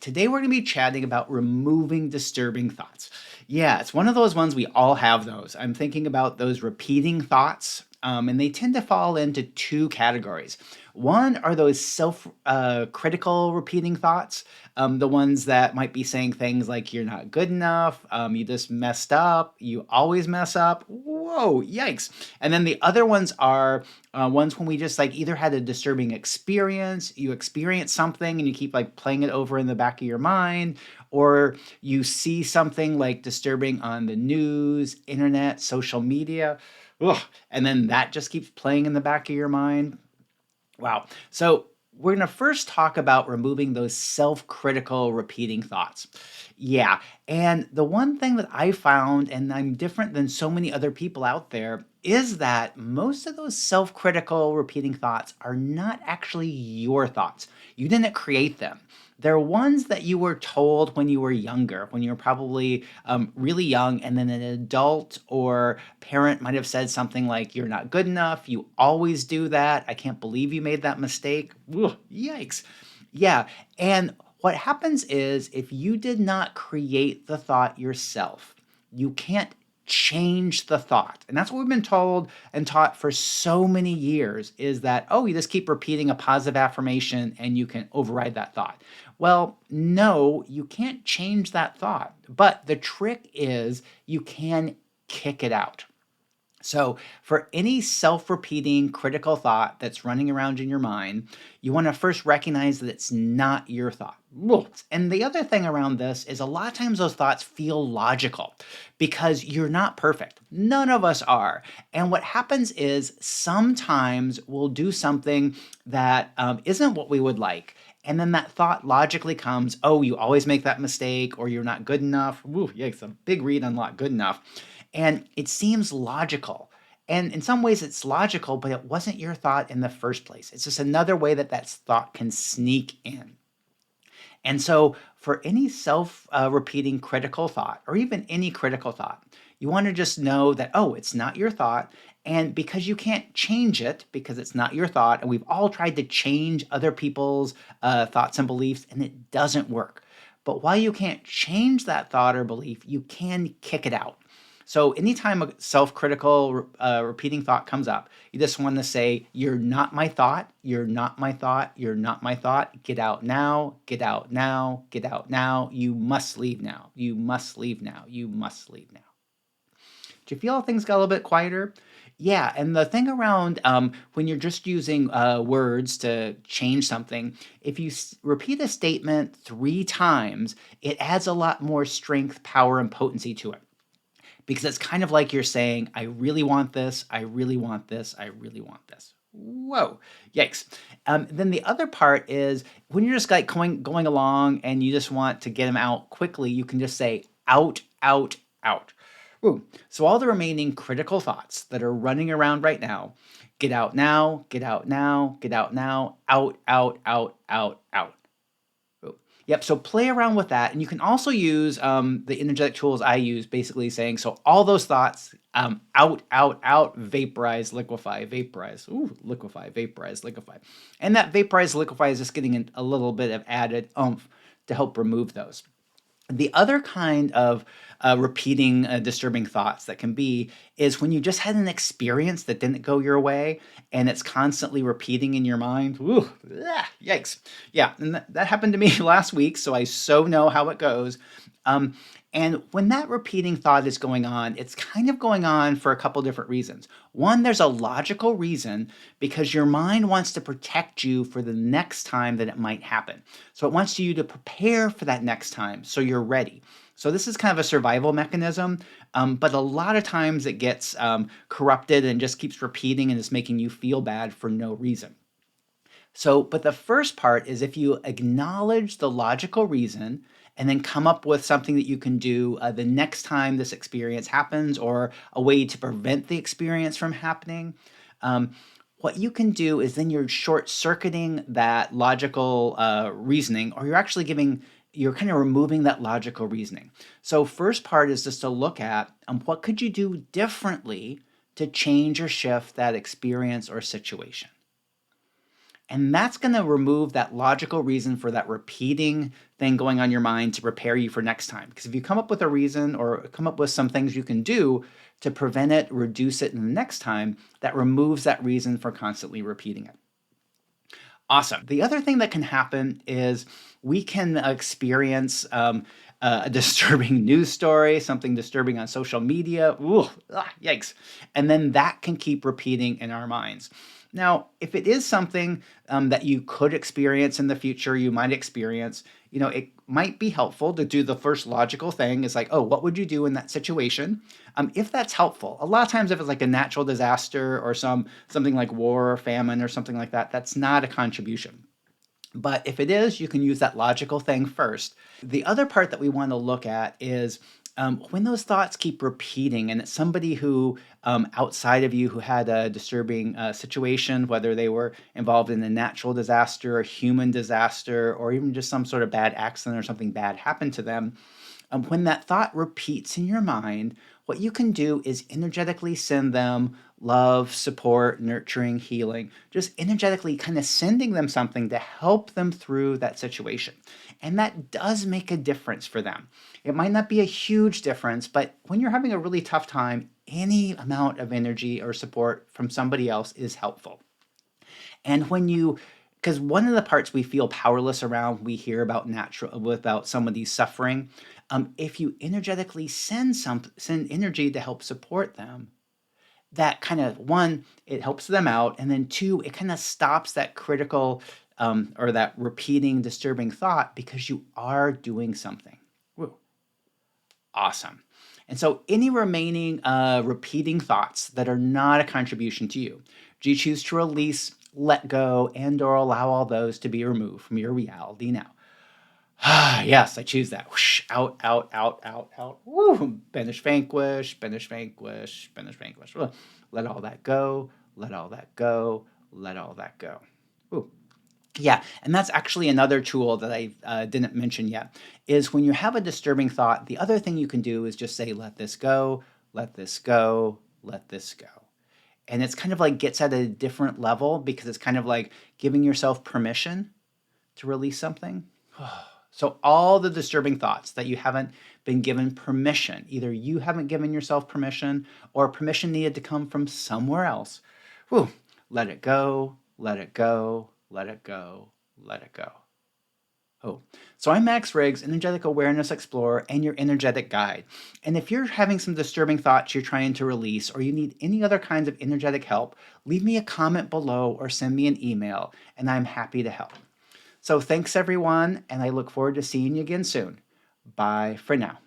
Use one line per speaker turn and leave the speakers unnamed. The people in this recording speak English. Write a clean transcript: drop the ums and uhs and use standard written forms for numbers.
Today we're going to be chatting about removing disturbing thoughts. Yeah, it's one of those ones we all have those. I'm thinking about those repeating thoughts, and they tend to fall into two categories. One are those self-critical repeating thoughts, the ones that might be saying things like "you're not good enough," "you just messed up," "you always mess up." Whoa, yikes! And then the other ones are ones when we just like either had a disturbing experience, you experience something and you keep like playing it over in the back of your mind, or you see something like disturbing on the news, internet, social media, ugh, and then that just keeps playing in the back of your mind. Wow. So we're going to first talk about removing those self-critical repeating thoughts. Yeah. And the one thing that I found, and I'm different than so many other people out there, is that most of those self-critical repeating thoughts are not actually your thoughts. You didn't create them. They're ones that you were told when you were younger, when you were probably really young, and then an adult or parent might have said something like, "You're not good enough. You always do that. I can't believe you made that mistake." Ugh, yikes. Yeah. And what happens is if you did not create the thought yourself, you can't change the thought. And that's what we've been told and taught for so many years is that, oh, you just keep repeating a positive affirmation and you can override that thought. Well, no, you can't change that thought. But the trick is you can kick it out. So, for any self repeating critical thought that's running around in your mind, you want to first recognize that it's not your thought. Whoa. And the other thing around this is a lot of times those thoughts feel logical because you're not perfect. None of us are. And what happens is sometimes we'll do something that not what we would like. And then that thought logically comes, oh, you always make that mistake, or you're not good enough. Woo, yeah, it's a big read on not good enough. And it seems logical. And in some ways, it's logical, but it wasn't your thought in the first place. It's just another way that that thought can sneak in. And so, for any self repeating critical thought, or even any critical thought, you want to just know that, oh, it's not your thought. And because you can't change it, because it's not your thought, and we've all tried to change other people's thoughts and beliefs, and it doesn't work. But while you can't change that thought or belief, you can kick it out. So anytime a self-critical repeating thought comes up, you just want to say, "You're not my thought. You're not my thought. You're not my thought. Get out now. Get out now. Get out now. You must leave now. You must leave now. You must leave now." Do you feel how things got a little bit quieter? Yeah, and the thing around when you're just using words to change something, if you repeat a statement 3 times, it adds a lot more strength, power, and potency to it because it's kind of like you're saying, "I really want this, I really want this, I really want this." Whoa, yikes. Then the other part is when you're just like going along and you just want to get them out quickly, you can just say out, out, out. Ooh. So all the remaining critical thoughts that are running around right now, get out now, get out now, get out now, out, out, out, out, out. Oh, yep. So play around with that, and you can also use the energetic tools I use, basically saying so. All those thoughts, out, out, out, vaporize, liquefy, vaporize, ooh, liquefy, vaporize, liquefy, and that vaporize, liquefy is just getting a little bit of added oomph to help remove those. The other kind of repeating disturbing thoughts that can be is when you just had an experience that didn't go your way and it's constantly repeating in your mind. Ooh, yikes. Yeah, and that happened to me last week, so I so know how it goes. Um, and when that repeating thought is going on, it's kind of going on for a couple different reasons. One, there's a logical reason because your mind wants to protect you for the next time that it might happen. So it wants you to prepare for that next time so you're ready. So this is kind of a survival mechanism, but a lot of times it gets corrupted and just keeps repeating and is making you feel bad for no reason. So, but the first part is if you acknowledge the logical reason and then come up with something that you can do the next time this experience happens or a way to prevent the experience from happening. Um, what you can do is then you're short circuiting that logical reasoning, or you're kind of removing that logical reasoning. So, first part is just to look at what could you do differently to change or shift that experience or situation. And that's going to remove that logical reason for that repeating thing going on in your mind to prepare you for next time. Because if you come up with a reason or come up with some things you can do to prevent it, reduce it in the next time, that removes that reason for constantly repeating it. Awesome. The other thing that can happen is we can experience a disturbing news story, something disturbing on social media. Ooh, yikes. And then that can keep repeating in our minds. Now, if it is something that you could experience in the future, you might experience, it might be helpful to do the first logical thing is like, oh, what would you do in that situation? If that's helpful, a lot of times if it's like a natural disaster or something like war or famine or something like that, that's not a contribution. But if it is, you can use that logical thing first. The other part that we want to look at is when those thoughts keep repeating, and it's somebody who outside of you who had a disturbing situation, whether they were involved in a natural disaster, a human disaster, or even just some sort of bad accident or something bad happened to them, when that thought repeats in your mind, what you can do is energetically send them love, support, nurturing, healing, just energetically kind of sending them something to help them through that situation. And that does make a difference for them. It might not be a huge difference, but when you're having a really tough time, any amount of energy or support from somebody else is helpful. And because one of the parts we feel powerless around, we hear about somebody's suffering. If you energetically send energy to help support them, that kind of one, it helps them out, and then two, it kind of stops that critical or that repeating, disturbing thought because you are doing something. Woo. Awesome. And so, any remaining repeating thoughts that are not a contribution to you, do you choose to release, let go, and/or allow all those to be removed from your reality now? Yes, I choose that. Whoosh, out, out, out, out, out. Woo! Banish, vanquish, banish, vanquish, banish, vanquish. Let all that go. Let all that go. Let all that go. Ooh. Yeah, and that's actually another tool that I didn't mention yet, is when you have a disturbing thought, the other thing you can do is just say, let this go, let this go, let this go. And it's kind of like gets at a different level because it's kind of like giving yourself permission to release something. So all the disturbing thoughts that you haven't been given permission, either you haven't given yourself permission or permission needed to come from somewhere else, whew, let it go, let it go, let it go, let it go. Oh, so I'm Max Riggs, Energetic Awareness Explorer, and your energetic guide. And if you're having some disturbing thoughts you're trying to release, or you need any other kinds of energetic help, leave me a comment below or send me an email, and I'm happy to help. So thanks everyone, and I look forward to seeing you again soon. Bye for now.